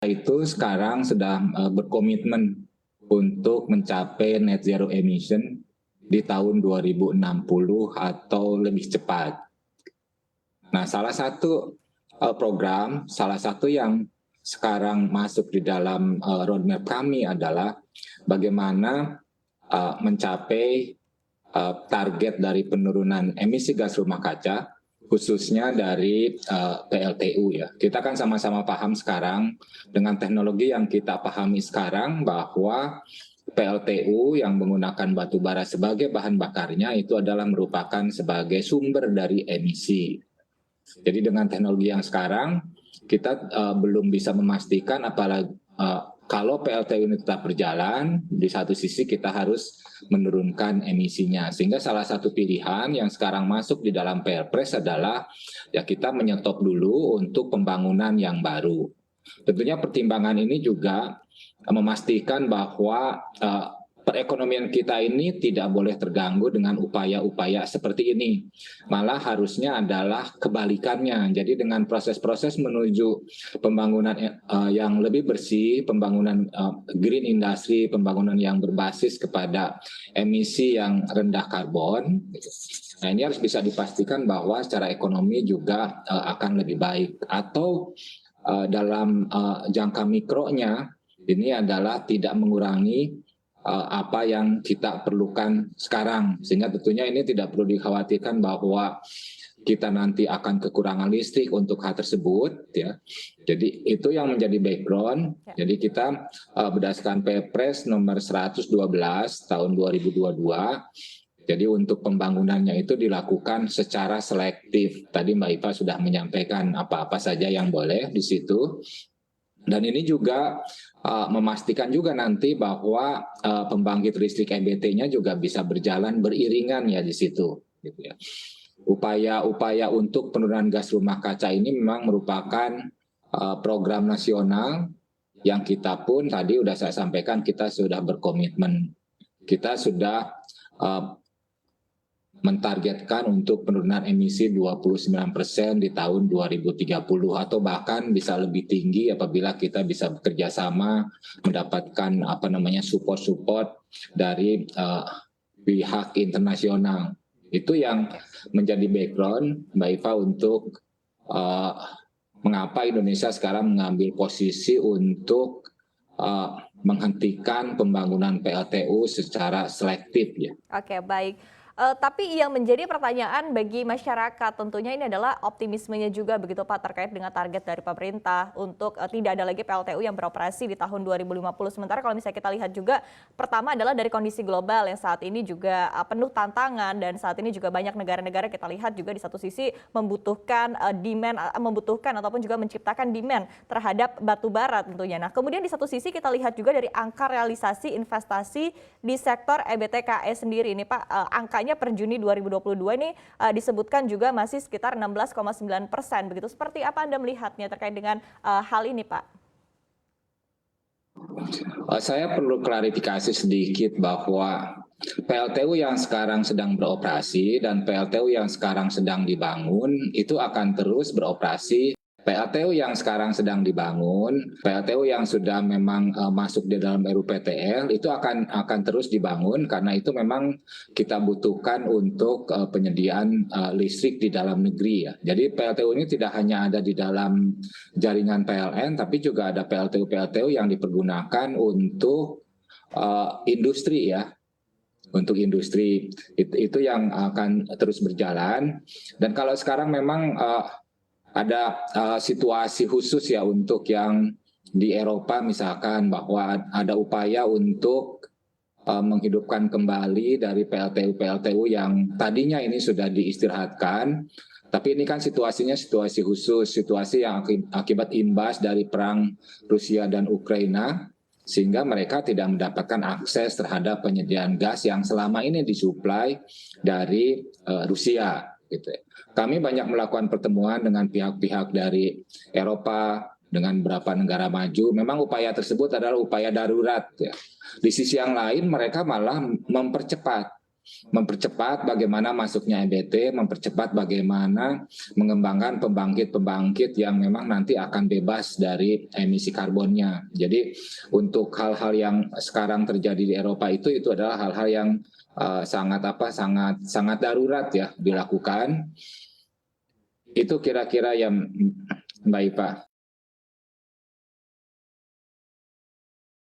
itu sekarang sedang berkomitmen untuk mencapai net zero emission di tahun 2060 atau lebih cepat. Nah, salah satu program, salah satu yang sekarang masuk di dalam roadmap kami adalah bagaimana mencapai target dari penurunan emisi gas rumah kaca, khususnya dari PLTU ya. Kita kan sama-sama paham sekarang dengan teknologi yang kita pahami sekarang bahwa PLTU yang menggunakan batu bara sebagai bahan bakarnya itu adalah merupakan sebagai sumber dari emisi. Jadi dengan teknologi yang sekarang kita belum bisa memastikan apalagi kalau PLTU ini tetap berjalan, di satu sisi kita harus menurunkan emisinya. Sehingga salah satu pilihan yang sekarang masuk di dalam Perpres adalah ya kita menyetop dulu untuk pembangunan yang baru. Tentunya pertimbangan ini juga memastikan bahwa perekonomian kita ini tidak boleh terganggu dengan upaya-upaya seperti ini. Malah harusnya adalah kebalikannya. Jadi dengan proses-proses menuju pembangunan yang lebih bersih, pembangunan green industry, pembangunan yang berbasis kepada emisi yang rendah karbon. Nah, ini harus bisa dipastikan bahwa secara ekonomi juga akan lebih baik. Atau dalam jangka mikronya, ini adalah tidak mengurangi apa yang kita perlukan sekarang, sehingga tentunya ini tidak perlu dikhawatirkan bahwa kita nanti akan kekurangan listrik untuk hal tersebut ya. Jadi itu yang menjadi background. Jadi kita berdasarkan Perpres nomor 112 tahun 2022, jadi untuk pembangunannya itu dilakukan secara selektif. Tadi Mbak Iva sudah menyampaikan apa-apa saja yang boleh di situ. Dan ini juga memastikan juga nanti bahwa pembangkit listrik EBT-nya juga bisa berjalan beriringan ya di situ. Gitu ya. Upaya-upaya untuk penurunan gas rumah kaca ini memang merupakan program nasional yang kita pun tadi sudah saya sampaikan kita sudah berkomitmen. Kita sudah mentargetkan untuk penurunan emisi 29% di tahun 2030 atau bahkan bisa lebih tinggi apabila kita bisa bekerja sama mendapatkan support dari pihak internasional. Itu yang menjadi background Mbak Iva untuk mengapa Indonesia sekarang mengambil posisi untuk menghentikan pembangunan PLTU secara selektif ya. Oke, baik. Tapi yang menjadi pertanyaan bagi masyarakat tentunya ini adalah optimismenya juga begitu Pak terkait dengan target dari pemerintah untuk tidak ada lagi PLTU yang beroperasi di tahun 2050. Sementara kalau misalnya kita lihat juga pertama adalah dari kondisi global yang saat ini juga penuh tantangan dan saat ini juga banyak negara-negara kita lihat juga di satu sisi membutuhkan membutuhkan ataupun juga menciptakan demand terhadap batu bara tentunya. Nah, kemudian di satu sisi kita lihat juga dari angka realisasi investasi di sektor EBTKE sendiri ini Pak, angkanya per Juni 2022 ini disebutkan juga masih sekitar 16,9%. Begitu, seperti apa Anda melihatnya terkait dengan hal ini Pak? Saya perlu klarifikasi sedikit bahwa PLTU yang sekarang sedang beroperasi dan PLTU yang sekarang sedang dibangun itu akan terus beroperasi. PLTU yang sekarang sedang dibangun, PLTU yang sudah memang masuk di dalam RUPTL itu akan terus dibangun karena itu memang kita butuhkan untuk penyediaan listrik di dalam negeri ya. Jadi PLTU ini tidak hanya ada di dalam jaringan PLN, tapi juga ada PLTU yang dipergunakan untuk industri ya. Untuk industri itu yang akan terus berjalan. Dan kalau sekarang memang ada situasi khusus ya untuk yang di Eropa misalkan bahwa ada upaya untuk menghidupkan kembali dari PLTU yang tadinya ini sudah diistirahatkan, tapi ini kan situasinya situasi khusus, situasi yang akibat imbas dari perang Rusia dan Ukraina, sehingga mereka tidak mendapatkan akses terhadap penyediaan gas yang selama ini disuplai dari Rusia. Gitu. Kami banyak melakukan pertemuan dengan pihak-pihak dari Eropa, dengan beberapa negara maju. Memang upaya tersebut adalah upaya darurat. Ya. Di sisi yang lain mereka malah mempercepat. mempercepat bagaimana masuknya EBT, mempercepat bagaimana mengembangkan pembangkit-pembangkit yang memang nanti akan bebas dari emisi karbonnya. Jadi untuk hal-hal yang sekarang terjadi di Eropa itu adalah hal-hal yang sangat darurat ya dilakukan. Itu kira-kira yang Mbak Ipa.